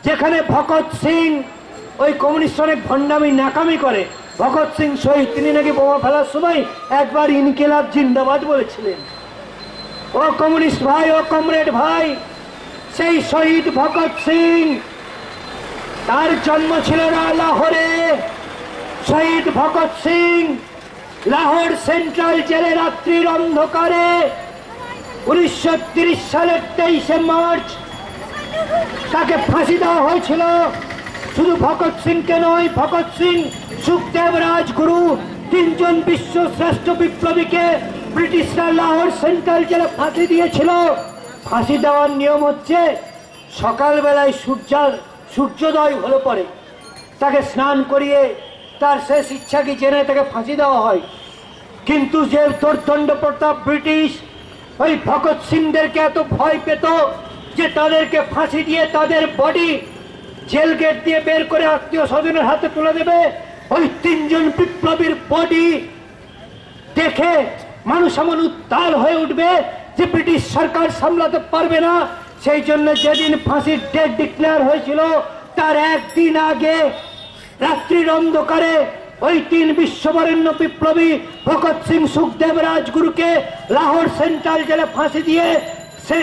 যেখানে ভগৎ সিং ওই কমিউনিস্ট অনেক ভণ্ডামি নাকামি করে। ভগৎ সিং শহীদ, তিনি নাকি বোমা ফেলার সময় একবার ইনকিলাব জিন্দাবাদ বলেছিলেন। ও কমিউনিস্ট ভাই, ও কমরেড ভাই, সেই শহীদ ভগৎ সিং, তার জন্ম ছিল না লাহোরে। শহীদ ভগৎ সিং লাহোর সেন্ট্রাল জেলে রাত্রির অন্ধকারে 1930 সালের 23শে মার্চ তাকে ফাঁসি দেওয়া হয়েছিল। শুধু ভগৎ সিংকে নয়, ভগৎ সিং, সুখদেব, রাজগুরু, তিনজন বিশ্ব শ্রেষ্ঠ বিপ্লবীকে ব্রিটিশরা লাহোর সেন্ট্রাল জেলে ফাঁসি দিয়েছিল। ফাঁসি দেওয়ার নিয়ম হচ্ছে সকালবেলায় সূর্যোদয় হলে পরে তাকে স্নান করিয়ে তার শেষ ইচ্ছা কি জেনে তাকে ফাঁসি দেওয়া হয়। কিন্তু যে দর্দণ্ড প্রতাপ ব্রিটিশ ওই ভগৎ সিংদেরকে এত ভয় পেত যে তাদেরকে ফাঁসি দিয়ে তাদের বডি জেল গেট দিয়ে বের করে আত্মীয় স্বজনের হাতে তুলে দেবে। ওই তিনজন বিপ্লবীর বডি দেখে মানুষ এমন উত্তাল হয়ে উঠবে যে ব্রিটিশ সরকার সামলাতে পারবে না। সেই জন্য যেদিন ফাঁসির ডেট ডিক্লেয়ার হয়েছিল তার একদিন আগে রাত্রির অন্ধকারে ওই তিন বিশ্ববরেণ্য বিপ্লবী ভগৎ সিং, সুখদেব, রাজগুরুকে লাহোর সেন্ট্রাল জেলে ফাঁসি দিয়ে সে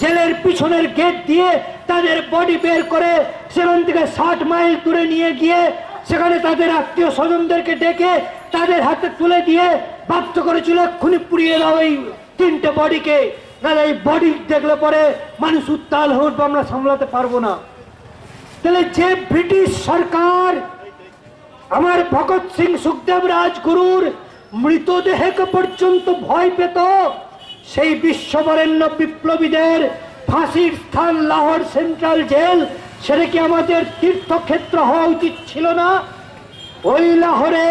জেলের পিছনের গেট দিয়ে তাদের বডি বের করে সেখান থেকে 60 মাইল দূরে নিয়ে গিয়ে সেখানে তাদের আত্মীয় স্বজনদেরকে ডেকে তাদের হাতে তুলে দিয়ে বাধ্য করেছিল এক্ষুনি পুড়িয়ে দাও এই তিনটে বডিকে, নাহলে এই বডি দেখলে পরে মানুষ উত্তাল হয়ে উঠবে, আমরা সামলাতে পারবো না। তাহলে যে ব্রিটিশ সরকার আমার ভগৎ সিং, সুখদেব, রাজগুরুর মৃতদেহকে পর্যন্ত ভয় পেত, সেই বিশ্ববরেণ্য বিপ্লবীদের ফাঁসির স্থান লাহোর সেন্ট্রাল জেল, সেটা কি আমাদের তীর্থক্ষেত্র হওয়া উচিত ছিল না? ওই লাহোরে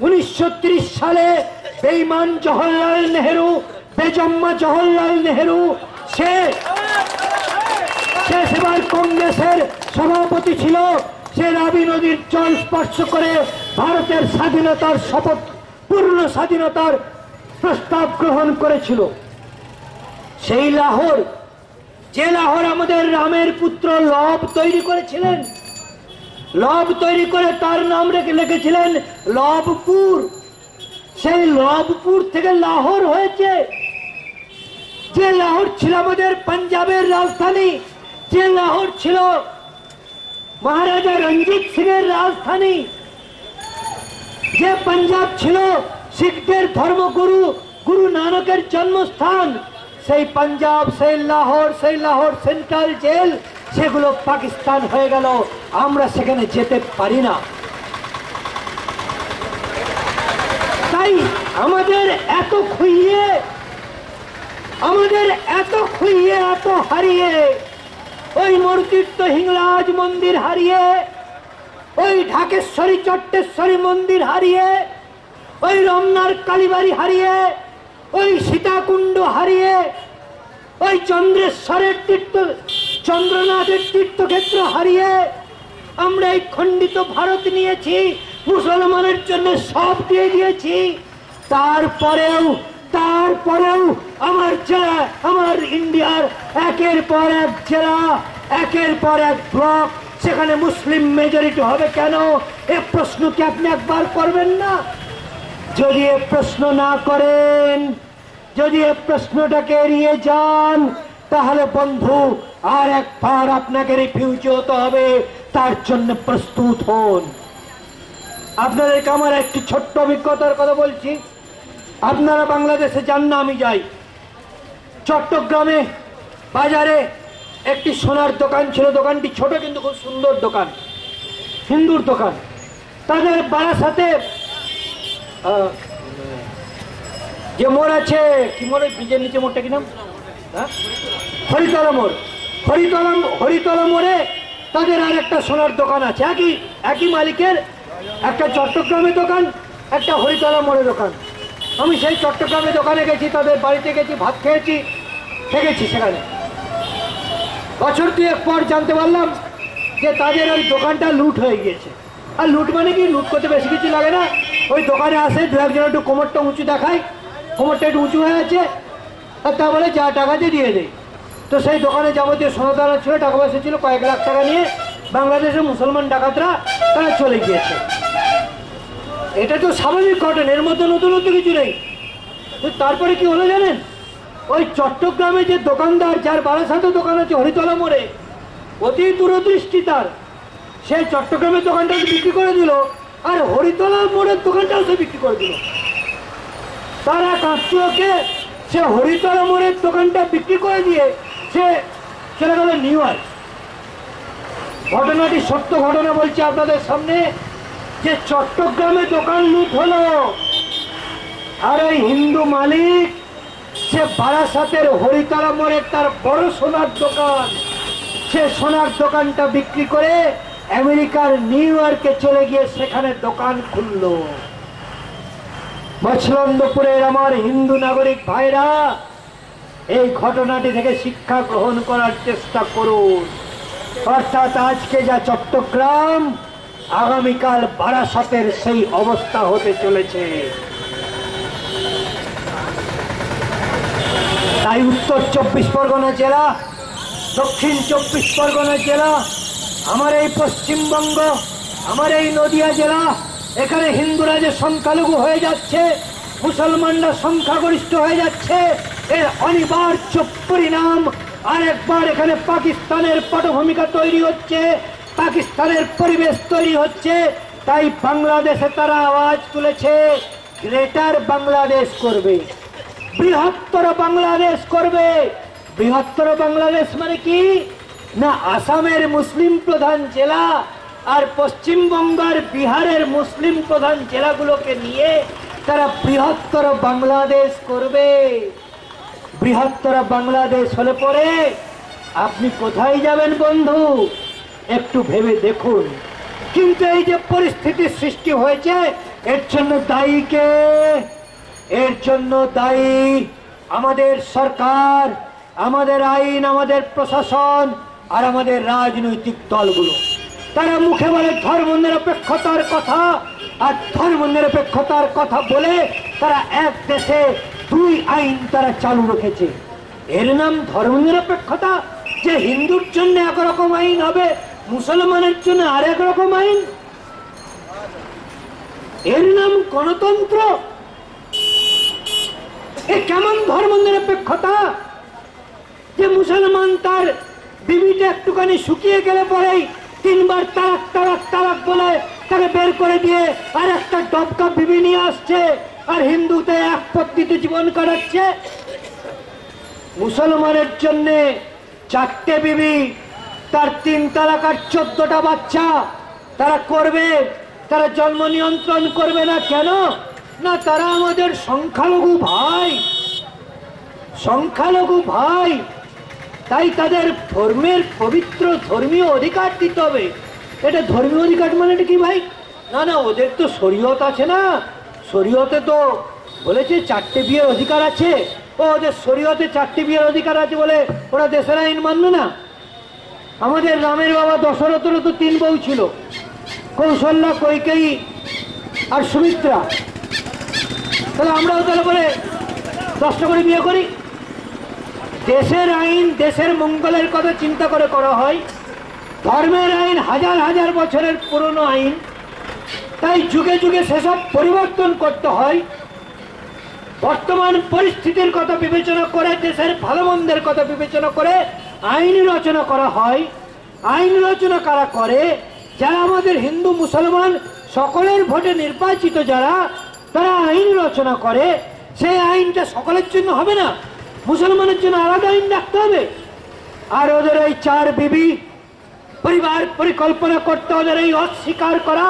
1930 সালে বেঈমান জওহরলাল নেহেরু, বেজম্মা জওহরলাল নেহেরু, সে সেবার কংগ্রেসের সভাপতি ছিল। সে রাবি নদীর জল স্পর্শ করে ভারতের স্বাধীনতার শপথ, পূর্ণ স্বাধীনতার প্রস্তাব গ্রহণ করেছিল। সেই লাহোর, যে লাহোর আমাদের রামের পুত্র লব তৈরি করেছিলেন, লব তৈরি করে তার নাম লিখেছিলেন লবপুর। সেই লবপুর থেকে লাহোর হয়েছে। যে লাহোর ছিল আমাদের পাঞ্জাবের রাজধানী, যে লাহোর ছিল মহারাজা রঞ্জিত সিং এর রাজধানী, যে পাঞ্জাব ছিল শিখদের ধর্মগুরু গুরু নানকের জন্মস্থান, সেই পাঞ্জাব, সেই লাহোর সেন্ট্রাল জেল, সেগুলো পাকিস্তান হয়ে গেল। আমরা সেখানে যেতে পারি না। তাই আমাদের এত খুইয়ে, এত হারিয়ে, ওই মূর্তিত্ব হিংলাজ মন্দির হারিয়ে, ওই ঢাকেশ্বরী চট্টেশ্বরী মন্দির হারিয়ে, ওই রমনার কালীবাড়ি হারিয়ে, ওই সীতাকুণ্ড হারিয়ে, ওই চন্দ্রেশ্বরের চন্দ্রনাথের তীর্থক্ষেত্র হারিয়ে আমরা এই খণ্ডিত ভারত নিয়েছি, মুসলমানের জন্য সব দিয়ে দিয়েছি। তারপরেও আমার জেলা, আমার ইন্ডিয়ার একের পর এক জেলা, একের পর এক ব্লক, সেখানে মুসলিম মেজরিটি হবে কেন? এ প্রশ্ন কি আপনি একবার করবেন না? যদি এ প্রশ্ন না করেন, যদি এ প্রশ্নটাকে এড়িয়ে যান, তাহলে বন্ধু আর একবার আপনাকে রিফিউজি হতে হবে। তার জন্য প্রস্তুত হন। আপনাদেরকে আমার একটি ছোট্ট অভিজ্ঞতার কথা বলছি। আপনারা বাংলাদেশে যান না, আমি যাই। চট্টগ্রামে বাজারে একটি সোনার দোকান ছিল। দোকানটি ছোট কিন্তু খুব সুন্দর দোকান, হিন্দুর দোকান। তাদের বারাসাতে যে মোড় আছে, কি মোড়, ব্রিজের নিচে মোড়টা কি নাম, হরিতলা মোড়, হরিতলা মোড়ে তাদের আর একটা সোনার দোকান আছে। একই মালিকের, একটা চট্টগ্রামে দোকান, একটা হরিতলা মোড়ে দোকান। আমি সেই চট্টগ্রামে দোকানে গেছি, তাদের বাড়িতে গেছি, ভাত খেয়েছি, থেকেছি সেখানে। বছর 2 পর জানতে পারলাম যে তাদের ওই দোকানটা লুট হয়ে গিয়েছে। আর লুট মানে কি, লুট করতে বেশি কিছু লাগে না। ওই দোকানে আসে, 2-1 একটু কোমরটা উঁচু দেখায়, কোমরটা একটু উঁচু হয়ে আছে, আর তা বলে যা টাকা দিয়ে দেয়। তো সেই দোকানে যাবতীয় সোনাদানা ছিল, টাকা পয়সা ছিল, কয়েক লাখ টাকা নিয়ে বাংলাদেশের মুসলমান ডাকাতরা তারা চলে গিয়েছে। এটা তো স্বাভাবিক ঘটনা, এর মধ্যে নতুনত্ব কিছু নেই। তারপরে কি হলো জানেন? ওই চট্টগ্রামে যে দোকানদার, যার বারাসাতে দোকান আছে হরিতলা মোড়ে, অতি দূরদৃষ্টি তার, সে চট্টগ্রামের দোকানটা বিক্রি করে দিল, আর হরিতলা মোড়ের দোকানটাও সে বিক্রি করে দিল। তারা কাঁচুয়াকে সে হরিতলা মোড়ের দোকানটা বিক্রি করে দিয়ে সে চলে গেল নিউ ইয়র্ক। ঘটনাটি সত্য ঘটনা বলছি আপনাদের সামনে, যে চট্টগ্রামে দোকান লুট হলো, আর ওই হিন্দু মালিক সে বারাসাতের হরিতলা মোড়ের তার বড় সোনার দোকান, সে সোনার দোকানটা বিক্রি করে আমেরিকার নিউ ইয়র্কে চলে গিয়ে সেখানে দোকান খুলল। মছলন্দপুরের আমার হিন্দু নাগরিক ভাইরা, এই ঘটনাটি থেকে শিক্ষা গ্রহণ করার চেষ্টা করুন। অর্থাৎ আজকে যা চট্টগ্রাম, আগামীকাল বারাসাতের সেই অবস্থা হতে চলেছে। তাই উত্তর 24 পরগনা জেলা, দক্ষিণ 24 পরগনা জেলা, আমার এই পশ্চিমবঙ্গ, আমার এই নদিয়া জেলা, এখানে হিন্দুরা যে সংখ্যালঘু হয়ে যাচ্ছে, মুসলমানরা সংখ্যাগরিষ্ঠ হয়ে যাচ্ছে, এর অনিবার্য পরিণাম আরেকবার এখানে পাকিস্তানের পটভূমিকা তৈরি হচ্ছে, পাকিস্তানের পরিবেশ তৈরি হচ্ছে। তাই বাংলাদেশে তারা আওয়াজ তুলেছে, গ্রেটার বাংলাদেশ করবে, বৃহত্তর বাংলাদেশ করবে। বৃহত্তর বাংলাদেশ মানে কি না, আসামের মুসলিম প্রধান জেলা আর পশ্চিমবঙ্গের বিহারের মুসলিম প্রধান জেলাগুলোকে নিয়ে তারা বৃহত্তর বাংলাদেশ করবে। বৃহত্তর বাংলাদেশ হলে পরে আপনি কোথায় যাবেন বন্ধু, একটু ভেবে দেখুন। কিন্তু এই যে পরিস্থিতির সৃষ্টি হয়েছে, এর জন্য দায়ী কে? এর জন্য দায়ী আমাদের সরকার, আমাদের আইন, আমাদের প্রশাসন আর আমাদের রাজনৈতিক দলগুলো। তারা মুখে বলে ধর্ম নিরপেক্ষতার কথা, আর ধর্ম নিরপেক্ষতার কথা বলে তারা এক দেশে দুই আইন তারা চালু রেখেছে। এর নাম ধর্ম নিরপেক্ষতা, যে হিন্দুর জন্য একরকম আইন হবে, মুসলমানের জন্য আর একরকম আইন। এর নাম গণতন্ত্র। এ কেমন ধর্ম নিরপেক্ষতা, যে মুসলমান তার বিবিটা একটুখানি শুকিয়ে গেলে পরেই 3 বার তালাক তালাক তালাক বলে তাকে বের করে দিয়ে আর একটা ডবকা বিবি নিয়ে আসছে, আর হিন্দুতে এক পদ্ধতিতে জীবন কাটাচ্ছে। মুসলমানের জন্য 4টে বিবি, তার 3 তালাক আর 14টা বাচ্চা তারা করবে। তারা জন্ম নিয়ন্ত্রণ করবে না কেন? না, তারা আমাদের সংখ্যালঘু ভাই, সংখ্যালঘু ভাই। তাই তাদের ধর্মের পবিত্র ধর্মীয় অধিকার দিতে হবে। এটা ধর্মীয় অধিকার মানে কি ভাই? না না, ওদের তো শরীয়ত আছে না, শরীয়তে তো বলেছে 4টে বিয়ের অধিকার আছে। ও ওদের শরীয়তে 4টে বিয়ের অধিকার আছে বলে ওরা দেশের আইন মানবে না? আমাদের রামের বাবা দশরথেরও তো 3 বউ ছিল, কৌশল্যা, কৈকেয়ী আর সুমিত্রা। তাহলে আমরাও তাহলে বলে 10টা করে বিয়ে করি? দেশের আইন দেশের মঙ্গলের কথা চিন্তা করে করা হয়। ধর্মের আইন হাজার হাজার বছরের পুরনো আইন, তাই যুগে যুগে সেসব পরিবর্তন করতে হয়। বর্তমান পরিস্থিতির কথা বিবেচনা করে, দেশের ভালো মন্দের কথা বিবেচনা করে আইন রচনা করা হয়। আইন রচনা কারা করে? যারা আমাদের হিন্দু মুসলমান সকলের ভোটে নির্বাচিত যারা, তারা আইন রচনা করে। সেই আইনটা সকলের জন্য হবে না, মুসলমানের জন্য আলাদা আইন রাখতে হবে। আর ওদের এই 4 বিবি পরিবার পরিকল্পনা করতে ওদের এই অস্বীকার করা,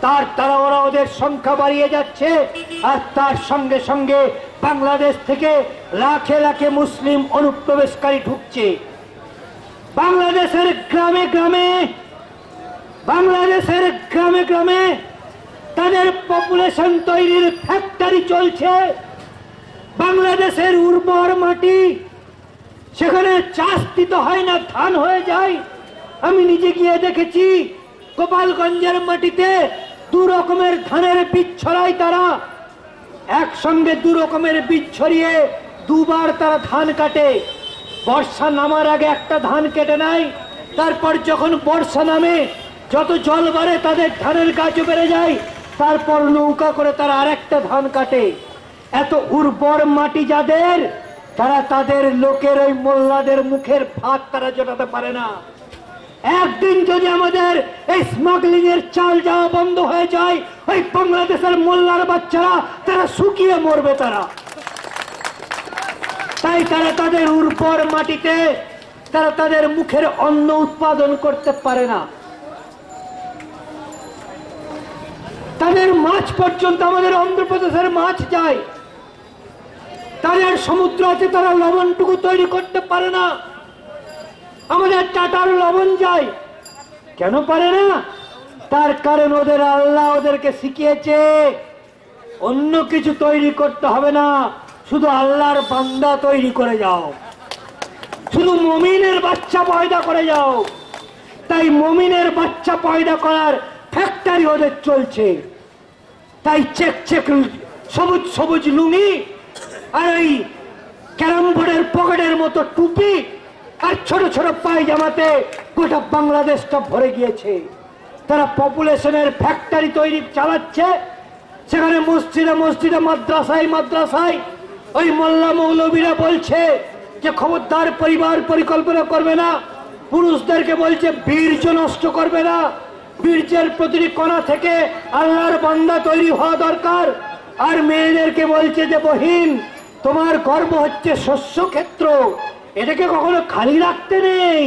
তার দ্বারা ওরা ওদের সংখ্যা বাড়িয়ে যাচ্ছে। আর তার সঙ্গে সঙ্গে বাংলাদেশ থেকে লাখে লাখে মুসলিম অনুপ্রবেশকারী ঢুকছে। বাংলাদেশের গ্রামে গ্রামে, বাংলাদেশের গ্রামে গ্রামে তাদের পপুলেশন তৈরির ফ্যাক্টরি চলছে। বাংলাদেশের উর্বর মাটি, সেখানে চাষ দিতে হয় না, ধান হয়ে যায়। আমি নিজে গিয়ে দেখেছি, গোপালগঞ্জের মাটিতে 2 রকমের ধানের বীজ ছড়ায় তারা। একসঙ্গে 2 রকমের বীজ ছড়িয়ে 2 বার তারা ধান কাটে। বর্ষা নামার আগে একটা ধান কেটে নেয়, তারপর যখন বর্ষা নামে যত জল বাড়ে তাদের ধানের গাছও বেড়ে যায়, তারপর নৌকা করে তারা আরেকটা ধান কাটে। এত উর্বর মাটি যাদের, তারা তাদের লোকের ওই মোল্লাদের মুখের ভাত তারা জোটাতে পারে না। একদিন যদি আমাদের এই স্মাগলিং এর চাল যাওয়া বন্ধ হয়ে যায়, ওই বাংলাদেশের মোল্লার বাচ্চারা তারা শুকিয়ে মরবে। তাই তারা তাদের উর্বর মাটিতে তারা তাদের মুখের অন্ন উৎপাদন করতে পারে না। তাদের মাছ পর্যন্ত আমাদের অন্ধ্রপ্রদেশের মাছ যায়, তাদের সমুদ্র আছে, তারা লবণটুকু তৈরি করতে পারে না। আমাদের টাটার লবণ যায়, কেন পারে না? তার কারণ ওদের আল্লাহ ওদেরকে শিখিয়েছে অন্য কিছু তৈরি করতে হবে না, শুধু আল্লাহর বান্দা তৈরি করে যাও, শুধু মুমিনের বাচ্চা পয়দা করে যাও। তাই মুমিনের বাচ্চা পয়দা করার ফ্যাক্টরি ওদের চলছে। তাই চেক চেক সবুজ সবুজ লুঙ্গি আর ওই ক্যারাম বোর্ডের পকেটের মতো টুপি আর ছোট ছোট পায়জামাতে গোটা বাংলাদেশটা ভরে গিয়েছে। তারা পপুলেশনের ফ্যাক্টরি তৈরি চালাচ্ছে। সেখানে মসজিদে মসজিদে মাদ্রাসায় মাদ্রাসায় ওই মোল্লা মৌলবীরা বলছে যে খবরদার পরিবার পরিকল্পনা করবে না, পুরুষদেরকে বলছে বীর্য নষ্ট করবে না, বীর্যের প্রতিটি কণা থেকে আল্লাহর বান্দা তৈরি হওয়া দরকার। আর মেয়েদেরকে বলছে যে বহিন, তোমার গর্ব হচ্ছে শস্য ক্ষেত্র, এটাকে কখনো খালি রাখতে নেই।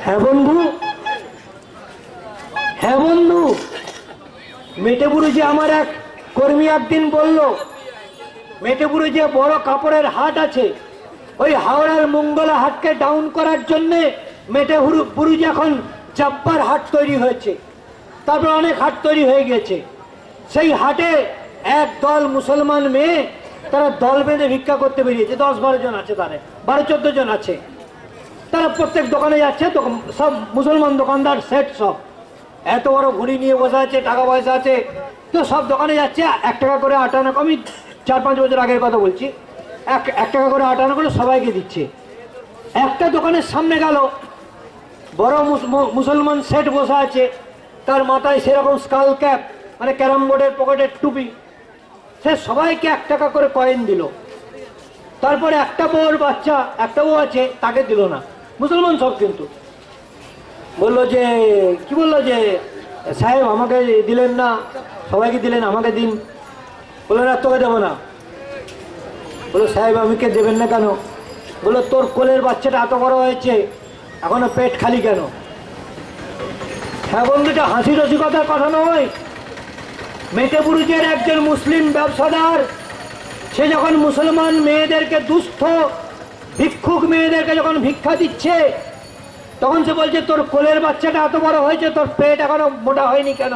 হ্যাঁ বন্ধু, হ্যাঁ বন্ধু, মেটেপুরে যে আমার এক কর্মী একদিন বলল, মেটেপুরে যে বড় কাপড়ের হাট আছে, ওই হাওড়ার মঙ্গলা হাটকে ডাউন করার জন্য মেটেপুরে এখন জব্বার হাট তৈরি হয়েছে, তারপর অনেক হাট তৈরি হয়ে গেছে। সেই হাটে এক দল মুসলমান মেয়ে তারা দল বেঁধে ভিক্ষা করতে বেরিয়েছে। 10-12 জন আছে, তারা 12-14 জন আছে। তারা প্রত্যেক দোকানে যাচ্ছে, সব মুসলমান দোকানদার সেট, সব এত বড় ঘুড়ি নিয়ে বসে আছে, টাকা পয়সা আছে, তো সব দোকানে যাচ্ছে। 1 টাকা করে আটানা, আমি 4-5 বছর আগের কথা বলছি, 1 টাকা করে আটানা করে সবাইকে দিচ্ছে। একটা দোকানের সামনে গেল, বড় মুসলমান সেট বসে আছে, তার মাথায় সেরকম স্কাল ক্যাপ, মানে ক্যারাম বোর্ডের পকেটের টুপি। সে সবাইকে 1 টাকা করে কয়েন দিল। তারপরে একটা বউর বাচ্চা, একটা বউ আছে, তাকে দিল না, মুসলমান সব। কিন্তু বললো যে, কি বললো যে সাহেব আমাকে দিলেন না, সবাইকে দিলেন, আমাকে দিন। বললো না, তোকে দেবো না। বললো সাহেব আমাকে দেবেন না কেন? বললো তোর কোলের বাচ্চাটা এত বড় হয়েছে, এখনো পেট খালি কেন? হ্যাঁ বন্ধুটা হাসি রসিকতার কথা নয়। মেটেপুরুজের একজন মুসলিম ব্যবসাদার, সে যখন মুসলমান মেয়েদেরকে, দুস্থ ভিক্ষুক মেয়েদেরকে যখন ভিক্ষা দিচ্ছে, তখন সে বলছে তোর কোলের বাচ্চাটা এত বড় হয়েছে, তোর পেট এখনো মোটা হয়নি কেন?